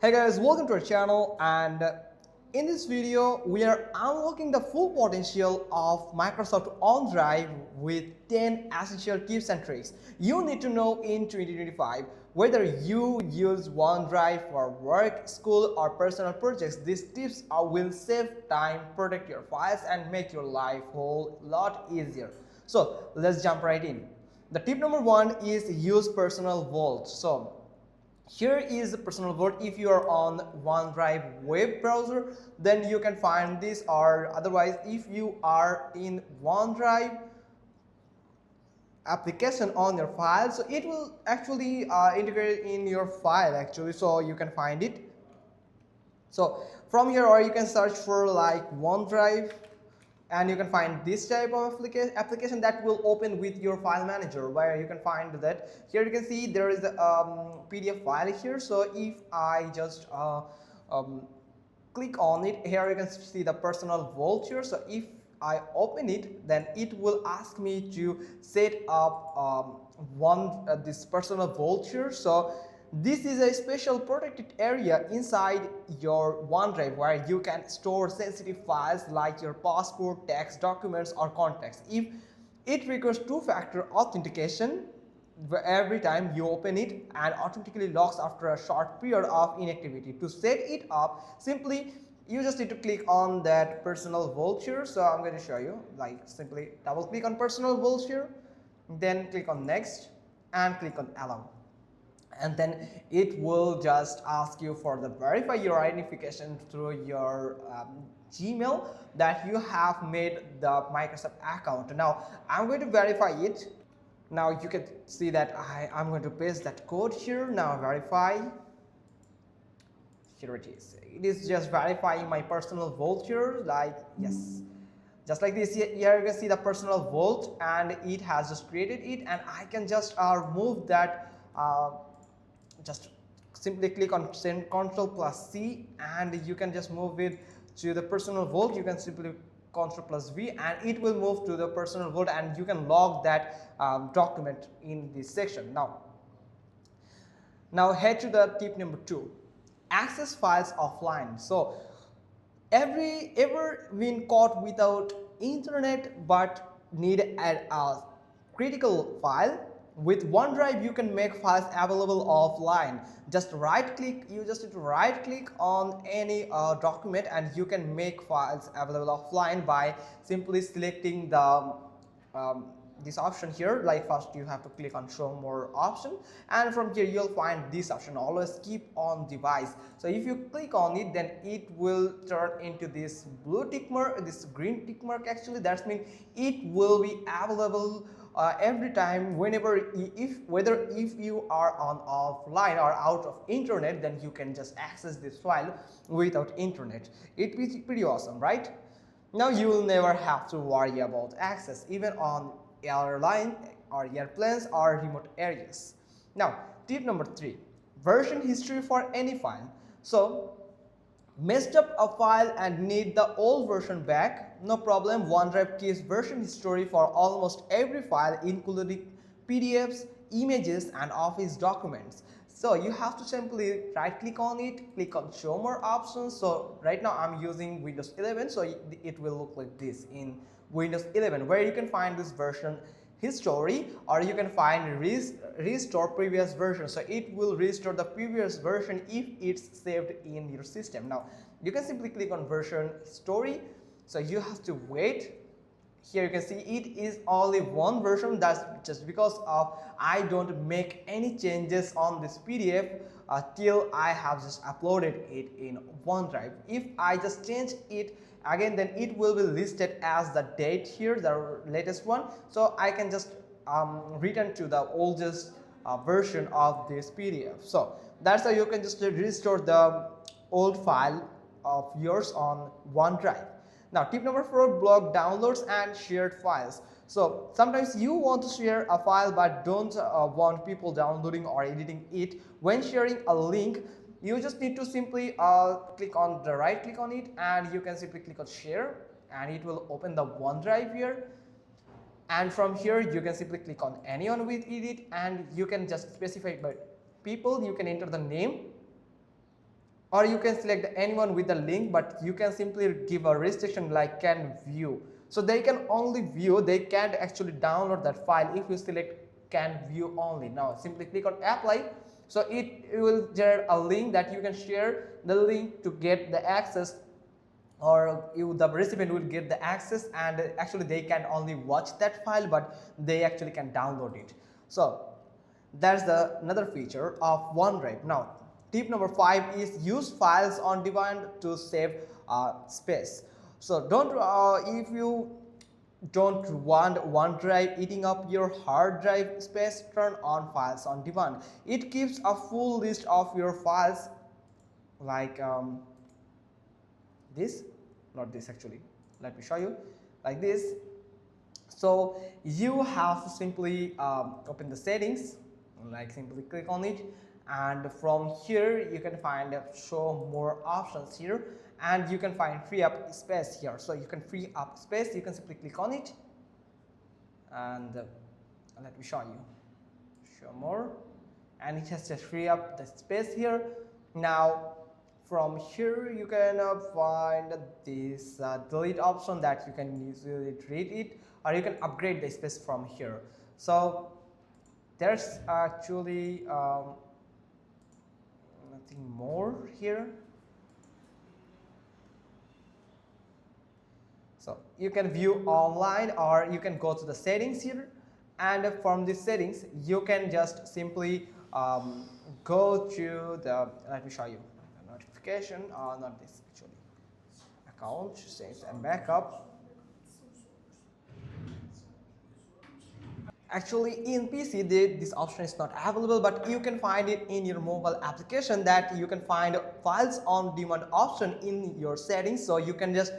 Hey guys, welcome to our channel, and in this video we are unlocking the full potential of Microsoft OneDrive with 10 essential tips and tricks you need to know in 2025. Whether you use OneDrive for work, school or personal projects, these tips will save time, protect your files and make your life a whole lot easier. So let's jump right in. The tip number 1 is use personal vault. So here is the personal vault. If you are on OneDrive web browser, then you can find this, or otherwise if you are in OneDrive application on your file, so it will actually integrate in your file actually, so you can find it. So from here, or you can search for like OneDrive, and you can find this type of application that will open with your file manager, where you can find that here you can see there is a PDF file here. So if I just click on it, here you can see the personal vault here. So if I open it, then it will ask me to set up this personal vault here. So this is a special protected area inside your OneDrive where you can store sensitive files like your passport, text, documents or contacts. If it requires two-factor authentication every time you open it, and automatically locks after a short period of inactivity. To set it up, simply you just need to click on that personal vault here. So I'm going to show you, like simply double click on personal vault here, then click on next and click on allow. And then it will just ask you for the verify your identification through your Gmail that you have made the Microsoft account. Now I'm going to verify it. Now you can see that I'm going to paste that code here. Now verify. Here it is. It is just verifying my personal vault here, like yes. Just like this, here you can see the personal vault and it has just created it, and I can just remove that. Just simply click on send Ctrl+C and you can just move it to the personal vault. You can simply Ctrl+V and it will move to the personal vault, and you can log that document in this section. Now head to the tip number 2, access files offline. So ever been caught without internet but need a critical file? With OneDrive, you can make files available offline. Just right click, you just need to right click on any document and you can make files available offline by simply selecting the this option here. Like first you have to click on show more option, and from here you'll find this option, always keep on device. So if you click on it, then it will turn into this blue tick mark, this green tick mark actually. That means it will be available every time, whenever, whether if you are on offline or out of internet, then you can just access this file without internet. It is pretty awesome, right? Now you will never have to worry about access, even on airline or airplanes or remote areas. Now tip number 3, version history for any file. So messed up a file and need the old version back? No problem, OneDrive keeps version history for almost every file, including PDFs, images and Office documents. So you have to simply right click on it, click on show more options. So right now I'm using Windows 11, so it will look like this in Windows 11, where you can find this version history, or you can find restore previous version. So it will restore the previous version if it's saved in your system. Now you can simply click on version history. So you have to wait. Here you can see it is only one version. That's just because of I don't make any changes on this PDF till I have just uploaded it in OneDrive. If I just change it again, then it will be listed as the date here, the latest one. So I can just return to the oldest version of this PDF. So that's how you can just restore the old file of yours on OneDrive. Now tip number 4, block downloads and shared files. So sometimes you want to share a file but don't want people downloading or editing it. When sharing a link, you just need to simply click on the right click on it, and you can simply click on share and it will open the OneDrive here. And from here you can simply click on anyone with edit, and you can just specify by people. You can enter the name or you can select anyone with the link, but you can simply give a restriction like can view. So they can only view, they can't actually download that file if you select can view only. Now simply click on apply. So it will generate a link that you can share the link to get the access, or the recipient will get the access, and actually they can only watch that file, but they actually can download it. So that's the another feature of OneDrive. Now tip number 5 is use files on demand to save space. So don't if you don't want OneDrive eating up your hard drive space, turn on files on demand. It keeps a full list of your files, like this, not this actually, let me show you, like this. So you have to simply open the settings, like simply click on it, and from here you can find show more options here, and you can find free up space here. So you can free up space, you can simply click on it, and let me show you, show more, and it has just free up the space here. Now from here you can find this delete option that you can usually delete it, or you can upgrade the space from here. So there's actually nothing more here. So you can view online, or you can go to the settings here, and from the settings you can just simply go to the, let me show you, the notification, or not this actually, account, settings and backup. Actually in PC this option is not available, but you can find it in your mobile application, that you can find files on demand option in your settings. So you can just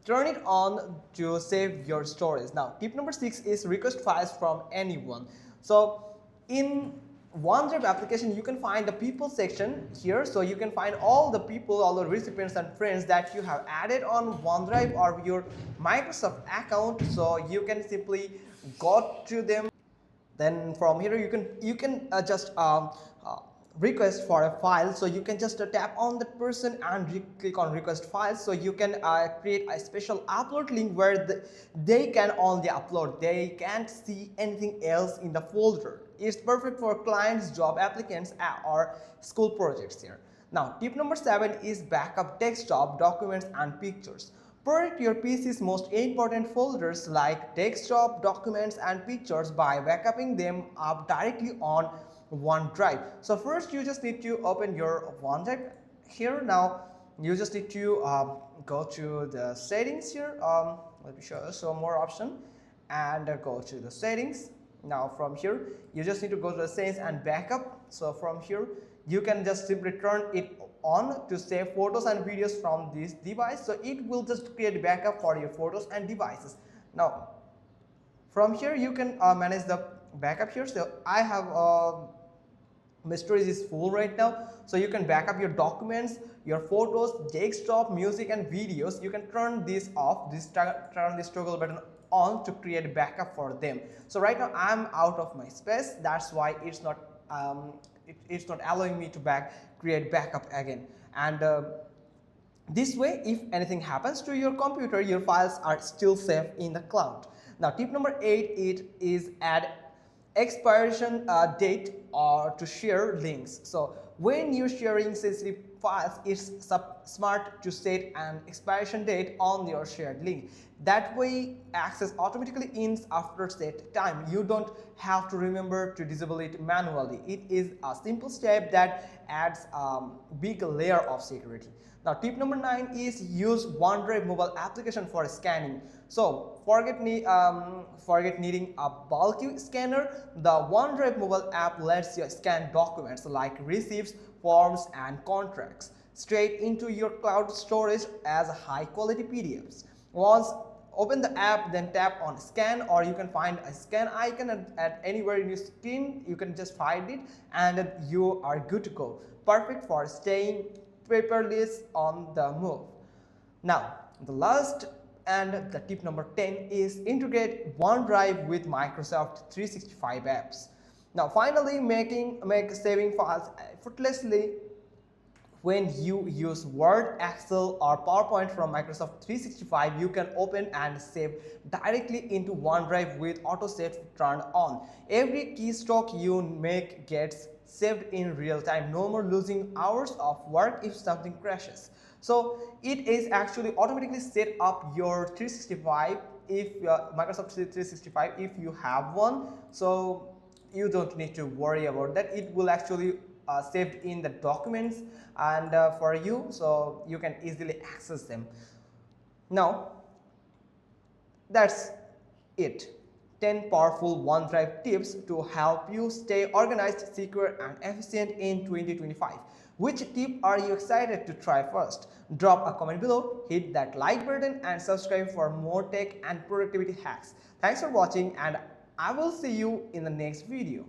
turn it on to save your storage. Now tip number 6 is request files from anyone. So in OneDrive application you can find the people section here, so you can find all the people, all the recipients and friends that you have added on OneDrive or your Microsoft account. So you can simply go to them. Then from here you can just request for a file. So you can just tap on that person and click on request file. So you can create a special upload link where they can only upload, they can't see anything else in the folder. It's perfect for clients, job applicants, or school projects here. Now tip number 7 is backup desktop documents and pictures. Protect your PC's most important folders like desktop, documents and pictures by backupping them up directly on OneDrive. So first you just need to open your OneDrive here. Now you just need to go to the settings here. Let me show you some more option, and go to the settings. Now from here you just need to go to the settings and backup. So from here you can just simply turn it on to save photos and videos from this device. So it will just create backup for your photos and devices. Now from here you can manage the backup here. So I have my storage is full right now, so you can back up your documents, your photos, desktop, music and videos. You can turn this off, turn this toggle button on to create backup for them. So right now I'm out of my space, that's why it's not allowing me to create backup again. And this way, if anything happens to your computer, your files are still safe in the cloud. Now tip number 8 is add expiration date or to share links. So when you're sharing sensitive files, it's smart to set an expiration date on your shared link. That way access automatically ends after set time. You don't have to remember to disable it manually. It is a simple step that adds a big layer of security. Now tip number 9 is use OneDrive mobile application for scanning. So forget needing a bulky scanner. The OneDrive mobile app lets you scan documents like receipts, forms and contracts straight into your cloud storage as high quality PDFs. Once open the app, then tap on scan, or you can find a scan icon at anywhere in your screen. You can just find it and you are good to go. Perfect for staying paperless on the move. Now the last and the tip number 10 is integrate OneDrive with Microsoft 365 apps. Now finally make saving files effortlessly When you use Word, Excel, or PowerPoint from Microsoft 365, you can open and save directly into OneDrive with autosave turned on. Every keystroke you make gets saved in real time. No more losing hours of work if something crashes. So it is actually automatically set up your 365 if Microsoft 365 if you have one. So you don't need to worry about that. It will actually saved in the documents and for you, so you can easily access them. Now that's it. 10 powerful OneDrive tips to help you stay organized, secure, and efficient in 2025. Which tip are you excited to try first? Drop a comment below, hit that like button, and subscribe for more tech and productivity hacks. Thanks for watching, and I will see you in the next video.